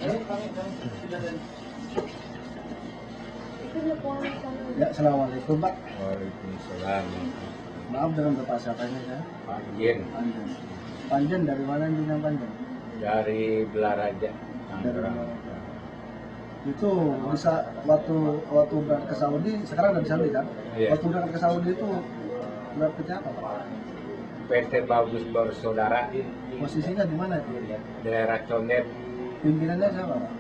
Ya, assalamualaikum Pak. Waalaikumsalam. Maaf dengan Bapak siapa ini ya? Panjen Panjen. Panjen dari mana ini Panjen? dari Belaraja, Dari Tangerang. mana? Itu bisa waktu berangkat ke Saudi, sekarang udah di Saudi kan? Iya. Waktu berangkat ke Saudi itu berangkatnya apa Pak? PT Bagus Bersaudara, Posisinya di mana itu? daerah Condet. Pimpinannya siapa Pak?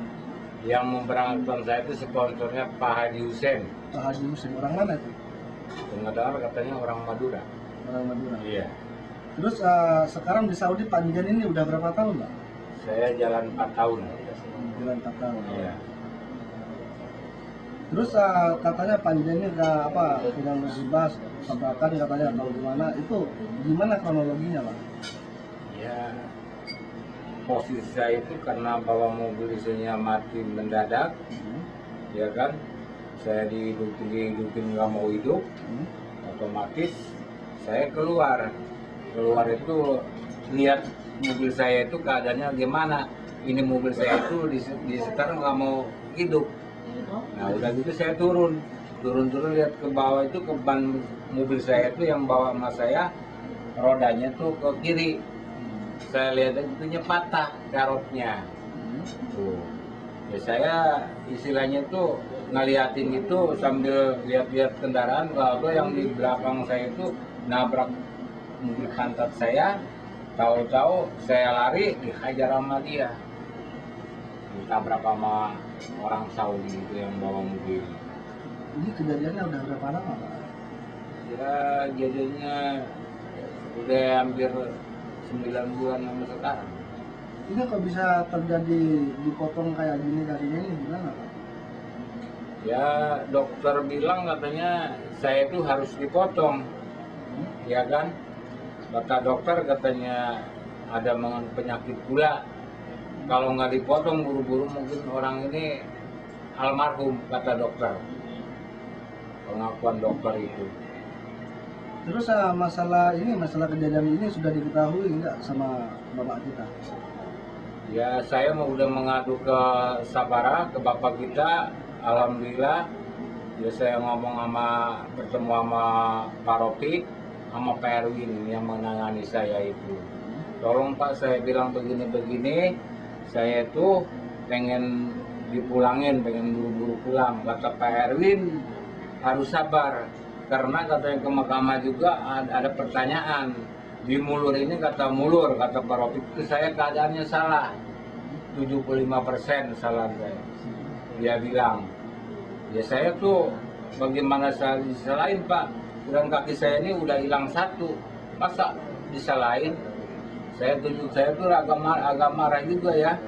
Yang memberangkatkan saya itu sponsornya Pak Haji Hussein. Pak Haji Hussein. Orang mana itu? Dengar katanya orang Madura. Orang Madura. Iya. Terus sekarang di Saudi Panjen ini udah berapa tahun Pak? Saya jalan 4 tahun. Jalan 4 tahun. Iya. Terus katanya Panjen ini punya musibah tabrakan katanya atau gimana, itu gimana kronologinya Pak? Ya, posisi saya itu karena bawa mobil isinya mati mendadak, ya kan? Saya dihidupin nggak mau hidup, otomatis saya keluar itu lihat mobil saya itu keadaannya gimana. Ini mobil saya itu di sekarang nggak mau hidup. Nah udah gitu saya turun lihat ke bawah itu, ke ban mobil saya itu yang bawa sama saya, rodanya tuh ke kiri. Saya lihat itunya patah karotnya. Tuh. Ya saya istilahnya tuh ngeliatin itu sambil lihat-lihat kendaraan, lalu yang di belakang saya itu nabrak mobil pantat saya. Tahu-tahu saya lari dihajar sama dia. Ditabrak sama orang Saudi itu yang bawa mobil. Ini kejadiannya udah berapa lama Pak? Ya jadinya udah hampir 9 bulan sama sekarang. Ini kok bisa terjadi dipotong kayak gini kakinya ini gimana Pak? Ya dokter bilang katanya saya itu harus dipotong, ya kan? Kata dokter katanya ada penyakit gula. Kalau nggak dipotong buru-buru mungkin orang ini almarhum, kata dokter. Pengakuan dokter itu. Terus masalah kejadian ini sudah diketahui enggak sama bapak kita? Ya saya udah mengadu ke Sabara, ke bapak kita. Alhamdulillah ya saya bertemu sama Pak Ropi sama Pak Erwin yang menangani saya itu. Tolong Pak, saya bilang begini, saya itu pengen dipulangin, pengen buru-buru pulang. Kata Pak Erwin harus sabar, karena katanya ke mahkamah juga ada pertanyaan. Di mulur ini kata Pak Ropi itu saya keadaannya salah, 75% salah saya. Dia bilang, ya saya tuh bagaimana saya disalahin Pak, dan kaki saya ini udah hilang satu, masa disalahin? Saya tuh agak marah juga ya,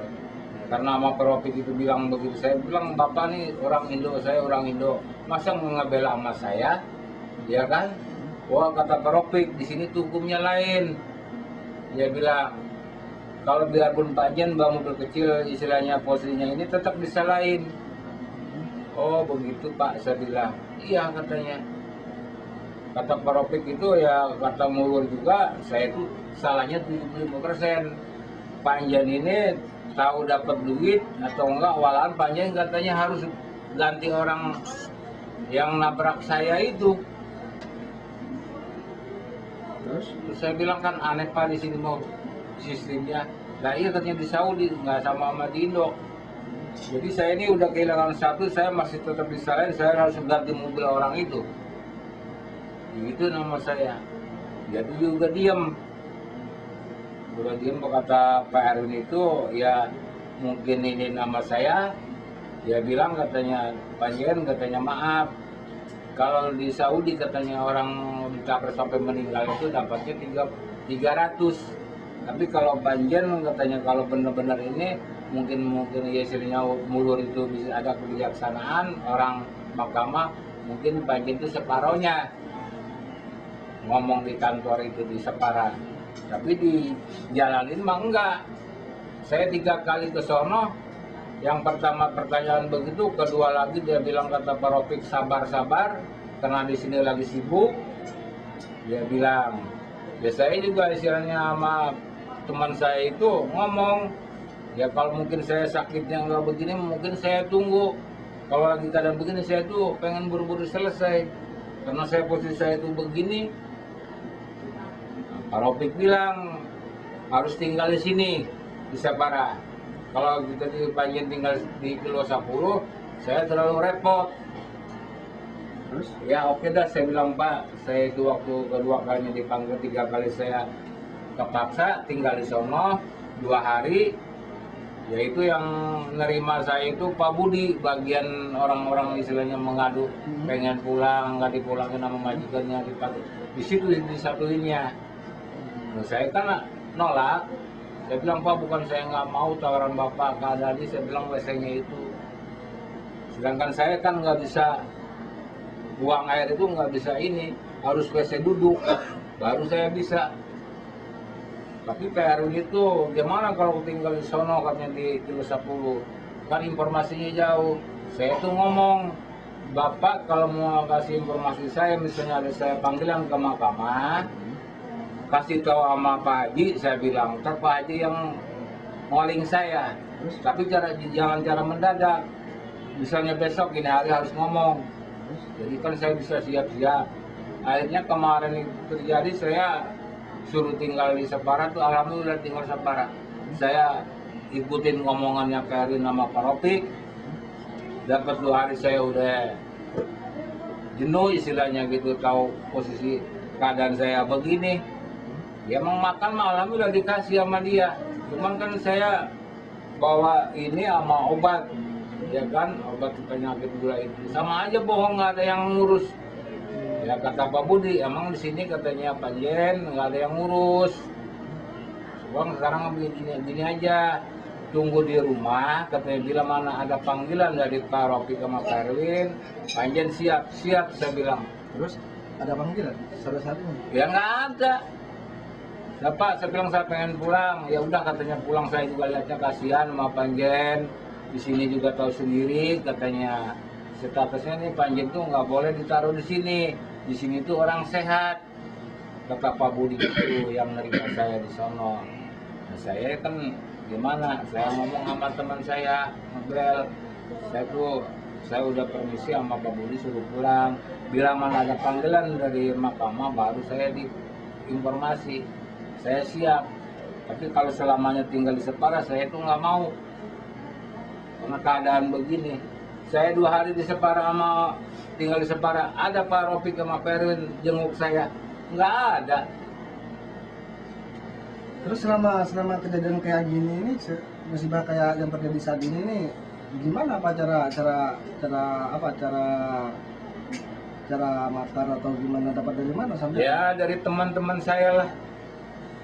karena sama Propik itu bilang begitu. Saya bilang, Bapak nih orang Indo, saya orang Indo, masa ngebela sama saya, ya kan? Wah kata Propik, di sini tuh hukumnya lain. Dia bilang, kalau biarpun Panjen bawa mobil kecil, istilahnya posisinya ini tetap disalahin. Oh begitu Pak, saya bilang, iya katanya. Kata Pak Ropik itu ya kata mulur juga, saya itu salahnya 75%. Panjen ini tahu dapat duit atau enggak, walahan Panjen katanya harus ganti orang yang nabrak saya itu. Terus saya bilang kan aneh Pak, di sini mau sistemnya. Nah iya katanya di Saudi, nggak sama di Indo. Jadi saya ini udah kehilangan satu, saya masih tetap disalahin, saya harus ganti mobil orang itu. Itu nama saya. Jadi juga diam. Udah diam, kata Pak Erwin itu, ya mungkin ini nama saya. Dia bilang katanya, Panjen katanya maaf. Kalau di Saudi katanya orang ditabrak sampai meninggal itu dapatnya 300. Tapi kalau Panjen katanya kalau benar-benar ini mungkin ya istilahnya mulur itu bisa ada kebijaksanaan orang mahkamah, mungkin Panjen itu separohnya. Ngomong di kantor itu di separan, tapi di jalanin mah enggak. Saya 3 kali ke sono, yang pertama pertanyaan begitu, kedua lagi dia bilang kata Pak Ropik sabar, karena di sini lagi sibuk. Dia bilang, ya saya juga istilahnya sama teman saya itu ngomong, Ya kalau mungkin saya sakitnya nggak begini, mungkin saya tunggu. Kalau lagi keadaan begini, saya tuh pengen buru-buru selesai. Karena saya posisi saya itu begini. Pak Ropik bilang harus tinggal di sini di Sapara. Kalau kita di Panjen tinggal di Kilo 10, saya terlalu repot. Terus Ya oke dah, saya bilang Pak, saya itu waktu kedua kalinya dipanggil, 3 kali saya kepaksa tinggal di sono 2 hari. Yaitu yang nerima saya itu Pak Budi, bagian orang-orang istilahnya mengadu pengen pulang, nggak dipulangin sama majikannya, dipakai di situ disatuinnya. Nah, saya kan nolak. Saya bilang Pak, bukan saya nggak mau tawaran Bapak keadaan ini, saya bilang WC-nya itu. Sedangkan saya kan nggak bisa buang air itu, nggak bisa ini, harus WC duduk, baru saya bisa. Tapi PR itu gimana kalau tinggal di sono, katanya di Kilo 10, kan informasinya jauh. Saya tuh ngomong, Bapak kalau mau kasih informasi saya, misalnya ada saya panggilan ke mahkamah, kasih tahu sama Pak Haji, saya bilang, ntar Pak Haji yang ngoling saya. Tapi jangan cara mendadak. Misalnya besok ini hari harus ngomong. Jadi kan saya bisa siap-siap. Akhirnya kemarin itu terjadi, saya suruh tinggal di Sapara tuh, alhamdulillah tinggal Sapara. Saya ikutin ngomongannya Karin sama Pak Ropik. Dapat 2 hari saya udah jenuh istilahnya gitu, tahu posisi keadaan saya begini. Ya emang makan mah alhamdulillah dikasih sama dia. Cuman kan saya bawa ini sama obat, ya kan, obat penyakit gula itu. Sama aja bohong, nggak ada yang ngurus. Ya kata Pak Budi, emang di sini katanya Panjen nggak ada yang ngurus. Bang sekarang gini aja, tunggu di rumah. Katanya bila mana ada panggilan dari Pak Ropik sama Pak Erwin, Panjen siap. Saya bilang. terus ada panggilan salah satunya. Ya nggak ada. Ya Pak, saya bilang saya pengen pulang. Ya udah katanya pulang, saya juga lihatnya kasihan sama Panjen. Di sini juga tahu sendiri katanya statusnya nih, Panjen tuh nggak boleh ditaruh di sini. Di sini tuh orang sehat. Kata Pak Budi itu yang nerima saya di sono. Nah, saya kan gimana? Saya ngomong sama teman saya, ngobrol. Saya udah permisi sama Pak Budi suruh pulang. Bila mana ada panggilan dari mahkamah baru saya diinformasi. Saya siap. Tapi kalau selamanya tinggal di Separa, saya itu nggak mau. Karena keadaan begini. Saya 2 hari di Separa tinggal di Separa. Ada Pak Ropik sama Perwin jenguk saya. Nggak ada. Terus selama kejadian kayak gini ini, musibah kayak yang terjadi saat ini nih, gimana apa cara makan atau gimana, dapat dari mana sampai? Ya dari teman-teman saya lah.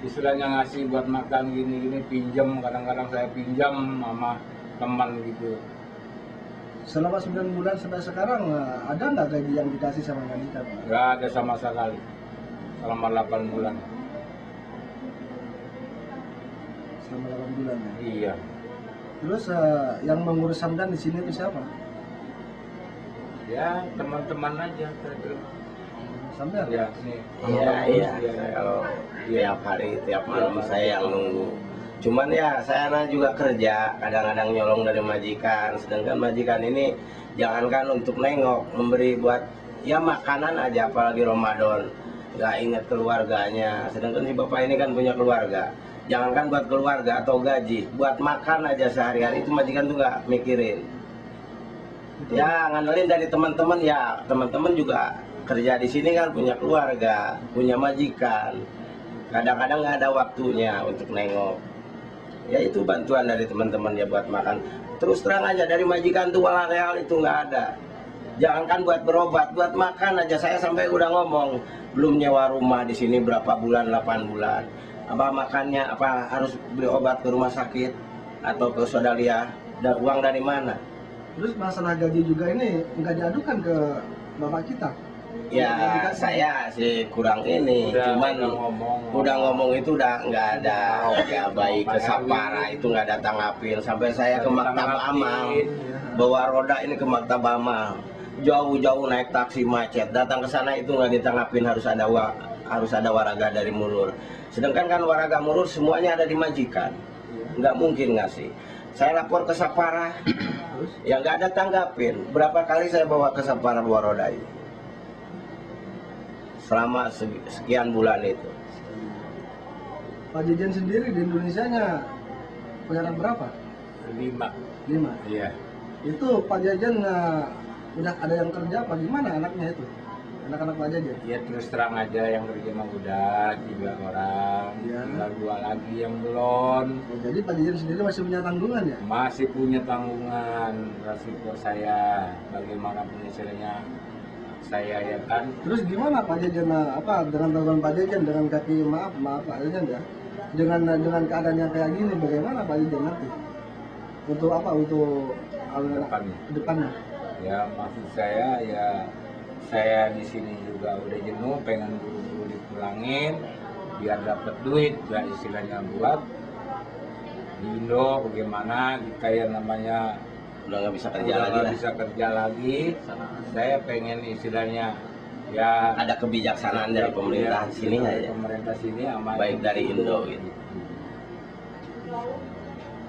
Istilahnya ngasih buat makan gini-gini, pinjam, kadang-kadang saya pinjam sama teman gitu. Selama 9 bulan sampai sekarang ada nggak gaji yang dikasih sama majikan? Nggak ada sama sekali. Selama 8 bulan. Selama 8 bulan ya. Iya. Terus yang mengurus Samdan di sini itu siapa? Ya teman-teman aja. Samdan? Ya nih. Iya. Saya kalau tiap hari, tiap malam saya yang nunggu. Cuman ya saya juga kerja, kadang-kadang nyolong dari majikan. Sedangkan majikan ini jangankan untuk nengok, memberi buat ya makanan aja, apalagi Ramadan. Nggak ingat keluarganya. Sedangkan si bapak ini kan punya keluarga. Jangankan buat keluarga atau gaji, buat makan aja sehari-hari itu majikan tuh nggak mikirin. Ya ngandelin dari teman-teman, ya teman-teman juga kerja di sini kan punya keluarga, punya majikan. Kadang-kadang nggak ada waktunya untuk nengok. Ya itu bantuan dari teman-teman ya buat makan. Terus terang aja dari majikan tuh walau real itu nggak ada. Jangankan buat berobat, buat makan aja saya sampai udah ngomong, belum nyewa rumah di sini berapa bulan, 8 bulan. Apa makannya, apa harus beli obat ke rumah sakit atau ke Sodalia, dan uang dari mana? Terus masalah gaji juga ini nggak diadukan ke bapak kita? Ya saya sih kurang ini, cuman udah ngomong itu udah nggak ada ya baik ke Sapara itu nggak ada tanggapin. Sampai saya ke Maktab Amal, bawa roda ini ke Maktab Amal, jauh-jauh naik taksi macet, datang ke sana itu nggak ditanggapin, harus ada waraga dari Murur. Sedangkan kan waraga Murur semuanya ada di majikan. nggak mungkin ngasih. Saya lapor ke Sapara, Terus ya nggak ada tanggapin. Berapa kali saya bawa ke Sapara dua roda ini selama sekian bulan itu. Pak Jejen sendiri di Indonesianya punya anak berapa? 5. 5. Iya. Itu Pak Jejen udah ada yang kerja apa gimana anaknya itu? Anak-anak Pak Jejen? Ya terus terang aja yang kerja mah udah 3 orang, Iya. tinggal 2 lagi yang belum. Oh, jadi Pak Jejen sendiri masih punya tanggungan ya? Masih punya tanggungan resiko saya, bagaimanapun istilahnya saya ya kan. Terus gimana Pak Jejen dengan tanggungan Pak Jejen dengan kaki maaf Pak Jejen ya? Dengan keadaan yang kayak gini bagaimana Pak Jejen nanti? Untuk apa? Untuk Depannya. depannya. Ya maksud saya ya saya di sini juga udah jenuh, pengen buru-buru dipulangin biar dapat duit, ya istilahnya buat di Indo bagaimana kita yang namanya Udah nggak bisa kerja udah lagi nggak lah. bisa kerja lagi. Saya pengen istilahnya ya Ada kebijaksanaan dari pemerintah sini dari aja, pemerintah sini sama baik dari Indo gitu.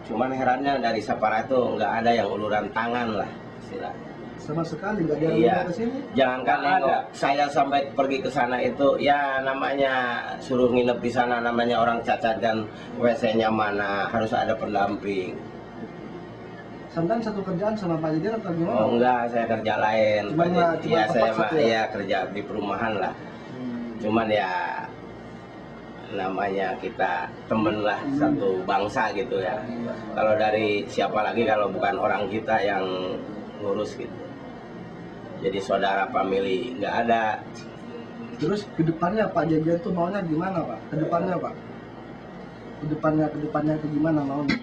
Cuman herannya dari Sapara itu nggak ada yang uluran tangan lah istilahnya. Sama sekali nggak ada yang Iya. ke sini. Jangankan Nggak nengok, ada. saya sampai pergi ke sana itu ya namanya suruh nginep di sana, namanya orang cacat kan, WC-nya mana, harus ada pendamping. Sampai satu kerjaan sama Pak Jejen atau gimana? Oh enggak, saya kerja lain. Cuman Pak. cuma Ya saya tepat mah situ ya? ya kerja di perumahan lah. Cuman ya namanya kita temen lah, satu bangsa gitu ya. Kalau dari siapa lagi kalau bukan orang kita yang ngurus gitu. Jadi saudara family nggak ada. Terus kedepannya Pak Jejen tuh maunya gimana Pak? Kedepannya Pak? Kedepannya itu gimana maunya?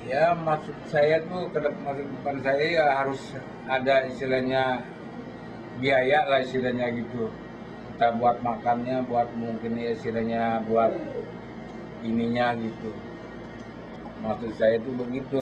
ya maksud saya tuh maksud depan saya ya harus ada istilahnya biaya lah istilahnya gitu, kita buat makannya, buat mungkin ya istilahnya buat ininya gitu, maksud saya tuh begitu.